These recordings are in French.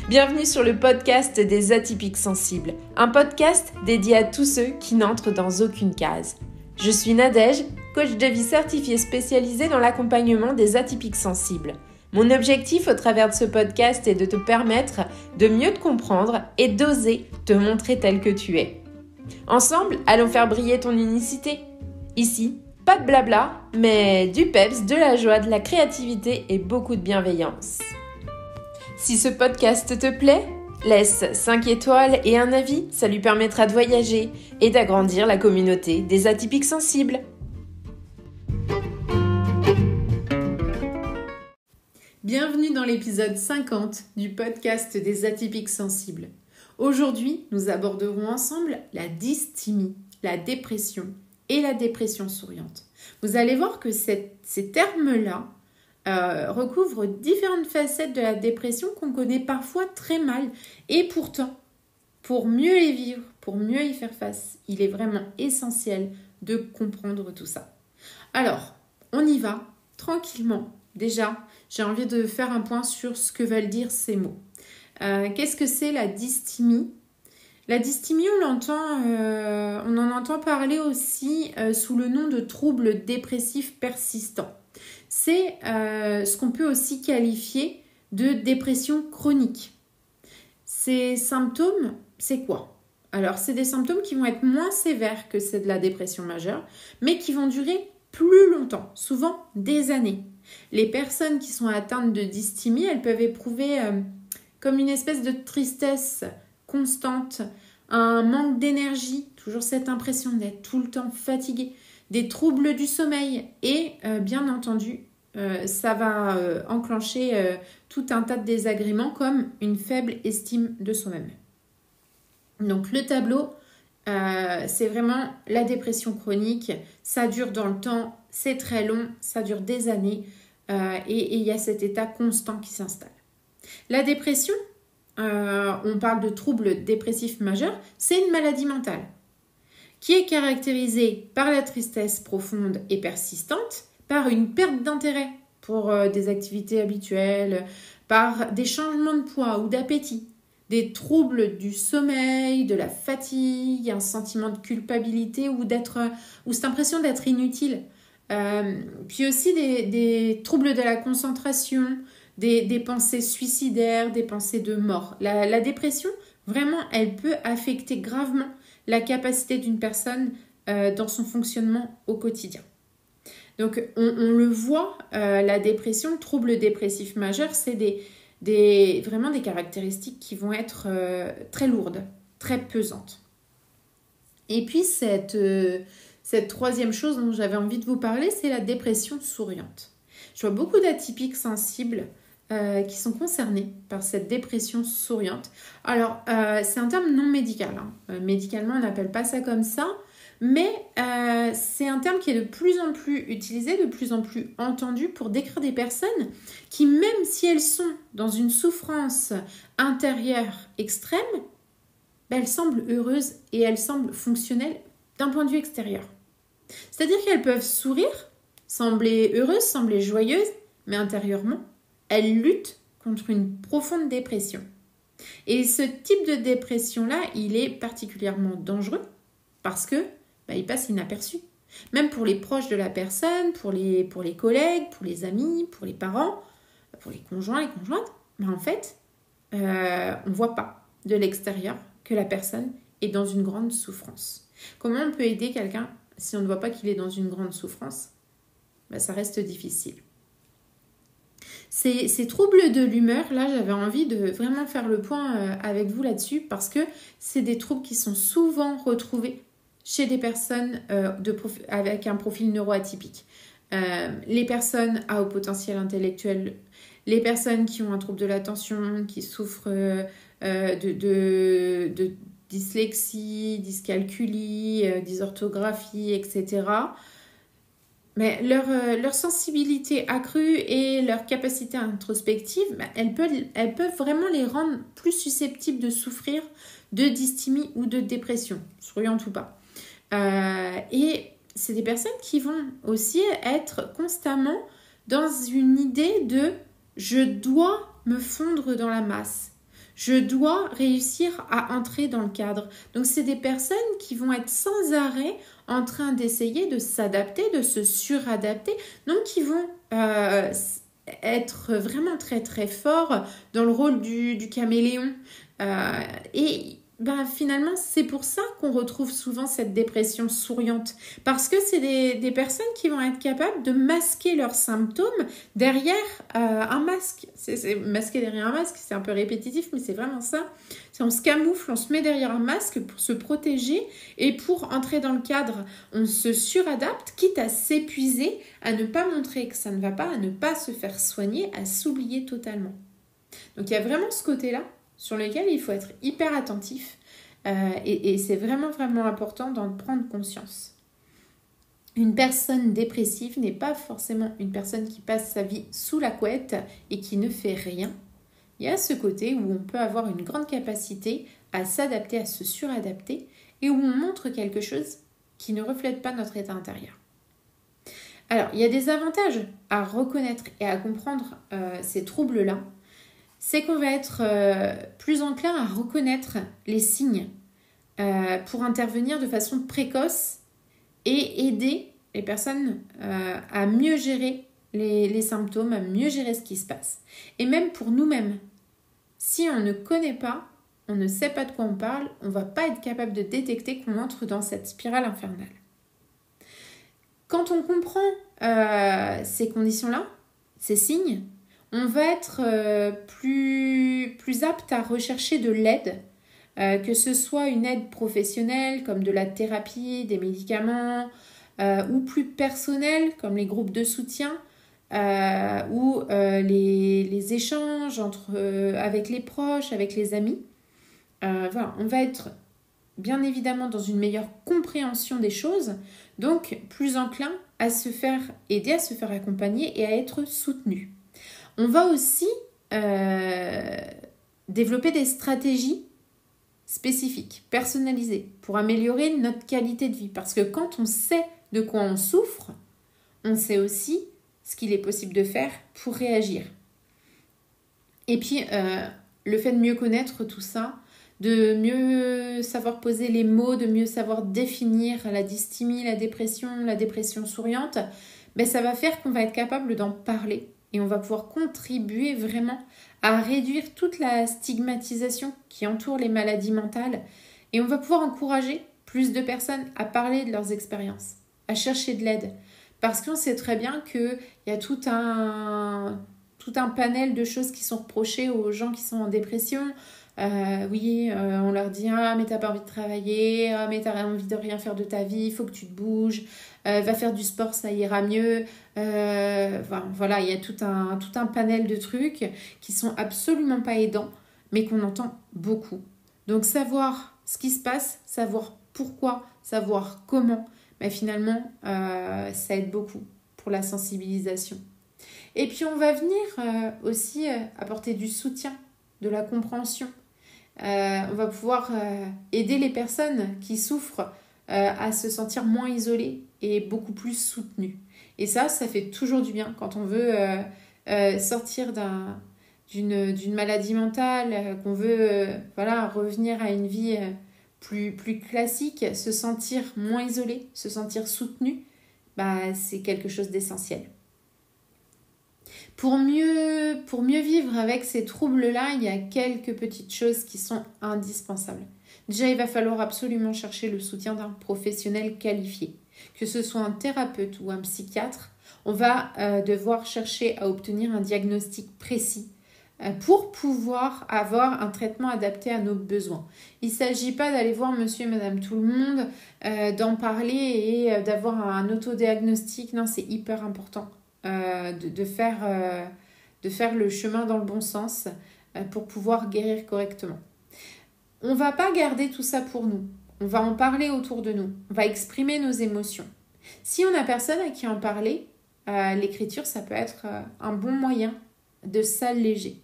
Bienvenue sur le podcast des atypiques sensibles, un podcast dédié à tous ceux qui n'entrent dans aucune case. Je suis Nadège, coach de vie certifiée spécialisée dans l'accompagnement des atypiques sensibles. Mon objectif au travers de ce podcast est de te permettre de mieux te comprendre et d'oser te montrer tel que tu es. Ensemble, allons faire briller ton unicité. Ici, pas de blabla, mais du peps, de la joie, de la créativité et beaucoup de bienveillance. Si ce podcast te plaît, laisse 5 étoiles et un avis, ça lui permettra de voyager et d'agrandir la communauté des atypiques sensibles. Bienvenue dans l'épisode 50 du podcast des atypiques sensibles. Aujourd'hui, nous aborderons ensemble la dysthymie, la dépression et la dépression souriante. Vous allez voir que ces termes-là recouvrent différentes facettes de la dépression qu'on connaît parfois très mal. Et pourtant, pour mieux les vivre, pour mieux y faire face, il est vraiment essentiel de comprendre tout ça. Alors, on y va tranquillement. Déjà, j'ai envie de faire un point sur ce que veulent dire ces mots. Qu'est-ce que c'est la dysthymie ? La dysthymie, on en entend parler aussi sous le nom de trouble dépressif persistant. C'est ce qu'on peut aussi qualifier de dépression chronique. Ces symptômes, c'est quoi ? Alors, c'est des symptômes qui vont être moins sévères que ceux de la dépression majeure, mais qui vont durer plus longtemps, souvent des années. Les personnes qui sont atteintes de dysthymie, elles peuvent éprouver comme une espèce de tristesse constante, un manque d'énergie, toujours cette impression d'être tout le temps fatigué, des troubles du sommeil et bien entendu, ça va enclencher tout un tas de désagréments comme une faible estime de soi-même. Donc le tableau, c'est vraiment la dépression chronique, ça dure dans le temps, c'est très long, ça dure des années et il y a cet état constant qui s'installe. La dépression, on parle de trouble dépressif majeur, c'est une maladie mentale qui est caractérisée par la tristesse profonde et persistante, par une perte d'intérêt pour des activités habituelles, par des changements de poids ou d'appétit, des troubles du sommeil, de la fatigue, un sentiment de culpabilité ou cette impression d'être inutile. Puis aussi des troubles de la concentration, des pensées suicidaires, des pensées de mort. La dépression, vraiment, elle peut affecter gravement la capacité d'une personne dans son fonctionnement au quotidien. Donc, on le voit, la dépression, le trouble dépressif majeur, c'est vraiment des caractéristiques qui vont être très lourdes, très pesantes. Et puis, cette troisième chose dont j'avais envie de vous parler, c'est la dépression souriante. Je vois beaucoup d'atypiques sensibles qui sont concernés par cette dépression souriante. Alors, c'est un terme non médical. Médicalement, on n'appelle pas ça comme ça. Mais c'est un terme qui est de plus en plus utilisé, de plus en plus entendu pour décrire des personnes qui, même si elles sont dans une souffrance intérieure extrême, elles semblent heureuses et elles semblent fonctionnelles d'un point de vue extérieur. C'est-à-dire qu'elles peuvent sourire, sembler heureuses, sembler joyeuses, mais intérieurement, elles luttent contre une profonde dépression. Et ce type de dépression-là, il est particulièrement dangereux parce que il passe inaperçu. Même pour les proches de la personne, pour les collègues, pour les amis, pour les parents, pour les conjoints, les conjointes, en fait, on ne voit pas de l'extérieur que la personne est dans une grande souffrance. Comment on peut aider quelqu'un si on ne voit pas qu'il est dans une grande souffrance ? Ça reste difficile. Ces troubles de l'humeur, là, j'avais envie de vraiment faire le point avec vous là-dessus parce que c'est des troubles qui sont souvent retrouvés chez des personnes avec un profil neuroatypique. Les personnes à haut potentiel intellectuel, les personnes qui ont un trouble de l'attention, qui souffrent de dyslexie, dyscalculie, dysorthographie, etc. Mais leur sensibilité accrue et leur capacité introspective, elles peuvent vraiment les rendre plus susceptibles de souffrir de dysthymie ou de dépression, souriante ou pas. Et c'est des personnes qui vont aussi être constamment dans une idée de « je dois me fondre dans la masse ». Je dois réussir à entrer dans le cadre. Donc, c'est des personnes qui vont être sans arrêt en train d'essayer de s'adapter, de se suradapter. Donc, qui vont être vraiment très, très forts dans le rôle du caméléon. Finalement, c'est pour ça qu'on retrouve souvent cette dépression souriante. Parce que c'est des personnes qui vont être capables de masquer leurs symptômes derrière un masque. C'est masquer derrière un masque, c'est un peu répétitif, mais c'est vraiment ça. On se camoufle, on se met derrière un masque pour se protéger et pour entrer dans le cadre. On se suradapte, quitte à s'épuiser, à ne pas montrer que ça ne va pas, à ne pas se faire soigner, à s'oublier totalement. Donc il y a vraiment ce côté-là sur lequel il faut être hyper attentif et c'est vraiment, vraiment important d'en prendre conscience. Une personne dépressive n'est pas forcément une personne qui passe sa vie sous la couette et qui ne fait rien. Il y a ce côté où on peut avoir une grande capacité à s'adapter, à se suradapter et où on montre quelque chose qui ne reflète pas notre état intérieur. Alors, il y a des avantages à reconnaître et à comprendre ces troubles-là. C'est qu'on va être plus enclin à reconnaître les signes pour intervenir de façon précoce et aider les personnes à mieux gérer les symptômes, à mieux gérer ce qui se passe. Et même pour nous-mêmes, si on ne connaît pas, on ne sait pas de quoi on parle, on ne va pas être capable de détecter qu'on entre dans cette spirale infernale. Quand on comprend ces conditions-là, ces signes, on va être plus apte à rechercher de l'aide, que ce soit une aide professionnelle comme de la thérapie, des médicaments, ou plus personnelle comme les groupes de soutien, ou les échanges avec les proches, avec les amis. On va être bien évidemment dans une meilleure compréhension des choses, donc plus enclin à se faire aider, à se faire accompagner et à être soutenu. On va aussi développer des stratégies spécifiques, personnalisées, pour améliorer notre qualité de vie. Parce que quand on sait de quoi on souffre, on sait aussi ce qu'il est possible de faire pour réagir. Et puis, le fait de mieux connaître tout ça, de mieux savoir poser les mots, de mieux savoir définir la dysthymie, la dépression souriante, ça va faire qu'on va être capable d'en parler. Et on va pouvoir contribuer vraiment à réduire toute la stigmatisation qui entoure les maladies mentales. Et on va pouvoir encourager plus de personnes à parler de leurs expériences, à chercher de l'aide. Parce qu'on sait très bien qu'il y a tout un panel de choses qui sont reprochées aux gens qui sont en dépression. On leur dit « Ah, mais t'as pas envie de travailler, ah, mais t'as envie de rien faire de ta vie, il faut que tu te bouges, va faire du sport, ça ira mieux. » il y a tout un panel de trucs qui sont absolument pas aidants, mais qu'on entend beaucoup. Donc, savoir ce qui se passe, savoir pourquoi, savoir comment, finalement, ça aide beaucoup pour la sensibilisation. Et puis, on va venir aussi apporter du soutien, de la compréhension. On va pouvoir aider les personnes qui souffrent à se sentir moins isolées et beaucoup plus soutenues. Et ça fait toujours du bien quand on veut sortir d'une maladie mentale, qu'on veut revenir à une vie plus classique, se sentir moins isolé, se sentir soutenu, c'est quelque chose d'essentiel. Pour mieux vivre avec ces troubles-là, il y a quelques petites choses qui sont indispensables. Déjà, il va falloir absolument chercher le soutien d'un professionnel qualifié. Que ce soit un thérapeute ou un psychiatre, on va devoir chercher à obtenir un diagnostic précis pour pouvoir avoir un traitement adapté à nos besoins. Il ne s'agit pas d'aller voir monsieur et madame tout le monde, d'en parler et d'avoir un autodiagnostic. Non, c'est hyper important. De faire le chemin dans le bon sens pour pouvoir guérir correctement. On ne va pas garder tout ça pour nous. On va en parler autour de nous. On va exprimer nos émotions. Si on n'a personne à qui en parler, l'écriture, ça peut être un bon moyen de s'alléger.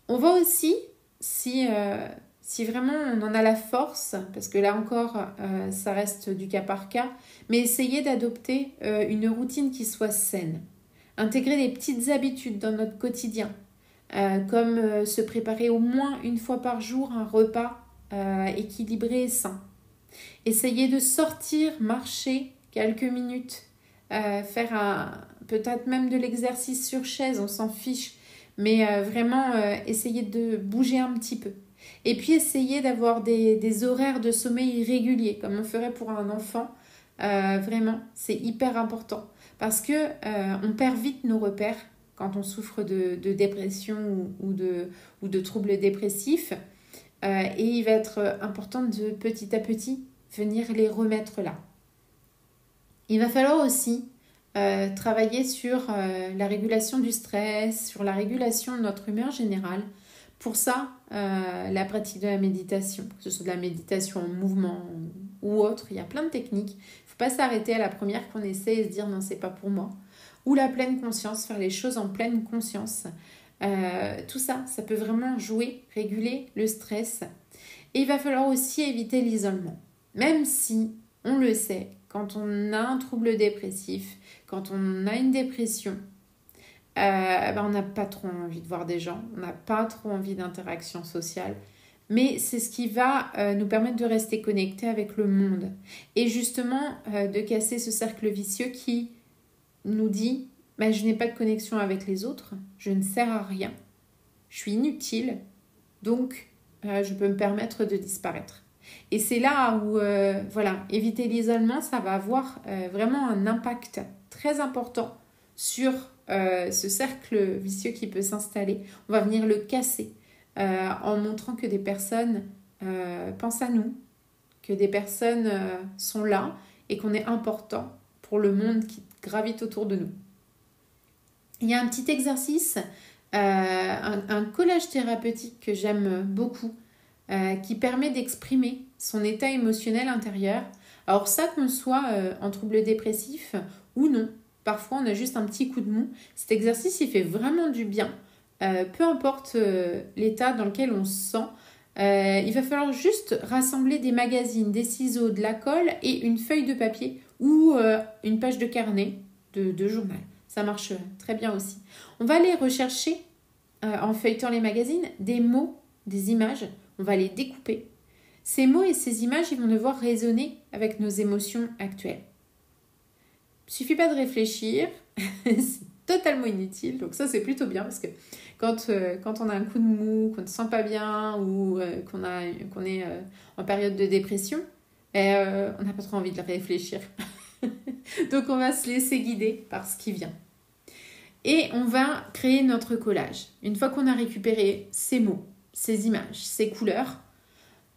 On va aussi, si vraiment on en a la force, parce que là encore, ça reste du cas par cas, mais essayer d'adopter une routine qui soit saine. Intégrer des petites habitudes dans notre quotidien. comme se préparer au moins une fois par jour un repas équilibré et sain. Essayez de sortir, marcher quelques minutes, faire peut-être même de l'exercice sur chaise, on s'en fiche, mais vraiment essayez de bouger un petit peu. Et puis essayez d'avoir des horaires de sommeil réguliers, comme on ferait pour un enfant. Vraiment, c'est hyper important parce que on perd vite nos repères quand on souffre de dépression ou de troubles dépressifs. Et il va être important de petit à petit venir les remettre là. Il va falloir aussi travailler sur la régulation du stress, sur la régulation de notre humeur générale. Pour ça, la pratique de la méditation, que ce soit de la méditation en mouvement ou autre, il y a plein de techniques. Il ne faut pas s'arrêter à la première qu'on essaie et se dire non, c'est pas pour moi. Ou la pleine conscience, faire les choses en pleine conscience. Tout ça, ça peut vraiment jouer, réguler le stress. Et il va falloir aussi éviter l'isolement. Même si, on le sait, quand on a un trouble dépressif, quand on a une dépression, on n'a pas trop envie de voir des gens, on n'a pas trop envie d'interaction sociale. Mais c'est ce qui va nous permettre de rester connectés avec le monde. Et justement, de casser ce cercle vicieux qui nous dit je n'ai pas de connexion avec les autres, je ne sers à rien, je suis inutile, donc je peux me permettre de disparaître. Et c'est là où, éviter l'isolement, ça va avoir vraiment un impact très important sur ce cercle vicieux qui peut s'installer. On va venir le casser en montrant que des personnes pensent à nous, que des personnes sont là et qu'on est important pour le monde qui gravite autour de nous. Il y a un petit exercice, un collage thérapeutique que j'aime beaucoup, qui permet d'exprimer son état émotionnel intérieur. Alors ça, qu'on soit en trouble dépressif ou non, parfois on a juste un petit coup de mou. Cet exercice, il fait vraiment du bien. Peu importe l'état dans lequel on se sent, il va falloir juste rassembler des magazines, des ciseaux, de la colle et une feuille de papier ou une page de carnet de journal. Ça marche très bien aussi. On va aller rechercher, en feuilletant les magazines, des mots, des images. On va les découper. Ces mots et ces images, ils vont devoir résonner avec nos émotions actuelles. Il ne suffit pas de réfléchir, c'est totalement inutile, donc ça c'est plutôt bien parce que quand on a un coup de mou, qu'on ne se sent pas bien ou qu'on est en période de dépression, on n'a pas trop envie de réfléchir. Donc on va se laisser guider par ce qui vient. Et on va créer notre collage. Une fois qu'on a récupéré ces mots, ces images, ces couleurs,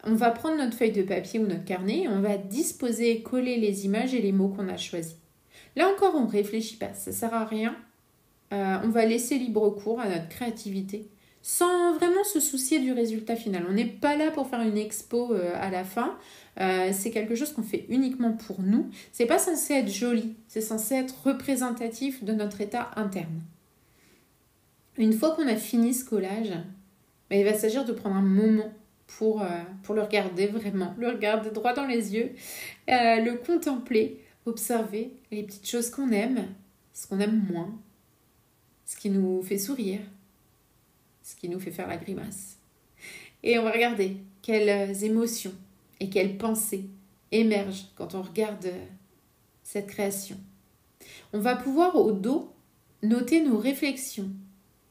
on va prendre notre feuille de papier ou notre carnet et on va disposer et coller les images et les mots qu'on a choisis. Là encore, on ne réfléchit pas, ça ne sert à rien. On va laisser libre cours à notre créativité sans vraiment se soucier du résultat final. On n'est pas là pour faire une expo à la fin. C'est quelque chose qu'on fait uniquement pour nous. C'est pas censé être joli, c'est censé être représentatif de notre état interne. Une fois qu'on a fini ce collage, il va s'agir de prendre un moment pour le regarder vraiment, le regarder droit dans les yeux, le contempler, observer les petites choses qu'on aime, ce qu'on aime moins, ce qui nous fait sourire, ce qui nous fait faire la grimace. Et on va regarder quelles émotions et quelles pensées émergent quand on regarde cette création. On va pouvoir au dos noter nos réflexions,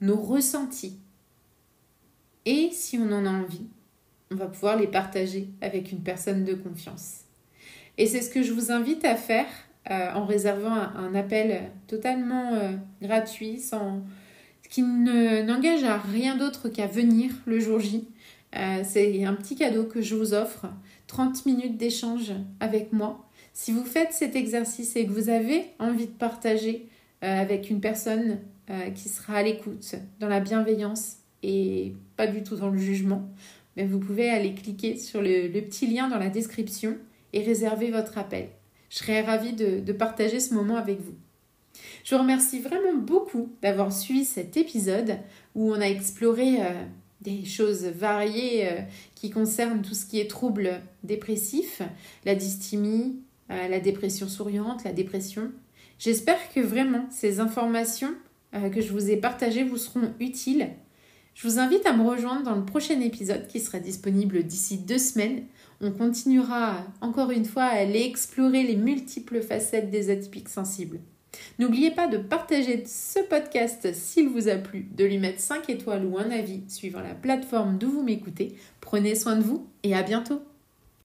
nos ressentis. Et si on en a envie, on va pouvoir les partager avec une personne de confiance. Et c'est ce que je vous invite à faire en réservant un appel totalement gratuit, qui n'engage à rien d'autre qu'à venir le jour J. C'est un petit cadeau que je vous offre, 30 minutes d'échange avec moi. Si vous faites cet exercice et que vous avez envie de partager avec une personne qui sera à l'écoute, dans la bienveillance et pas du tout dans le jugement, mais vous pouvez aller cliquer sur le petit lien dans la description et réserver votre appel. Je serais ravie de partager ce moment avec vous. Je vous remercie vraiment beaucoup d'avoir suivi cet épisode où on a exploré des choses variées qui concernent tout ce qui est troubles dépressifs, la dysthymie, la dépression souriante, la dépression. J'espère que vraiment ces informations que je vous ai partagées vous seront utiles. Je vous invite à me rejoindre dans le prochain épisode qui sera disponible d'ici 2 semaines. On continuera encore une fois à aller explorer les multiples facettes des atypiques sensibles. N'oubliez pas de partager ce podcast s'il vous a plu, de lui mettre 5 étoiles ou un avis suivant la plateforme d'où vous m'écoutez. Prenez soin de vous et à bientôt.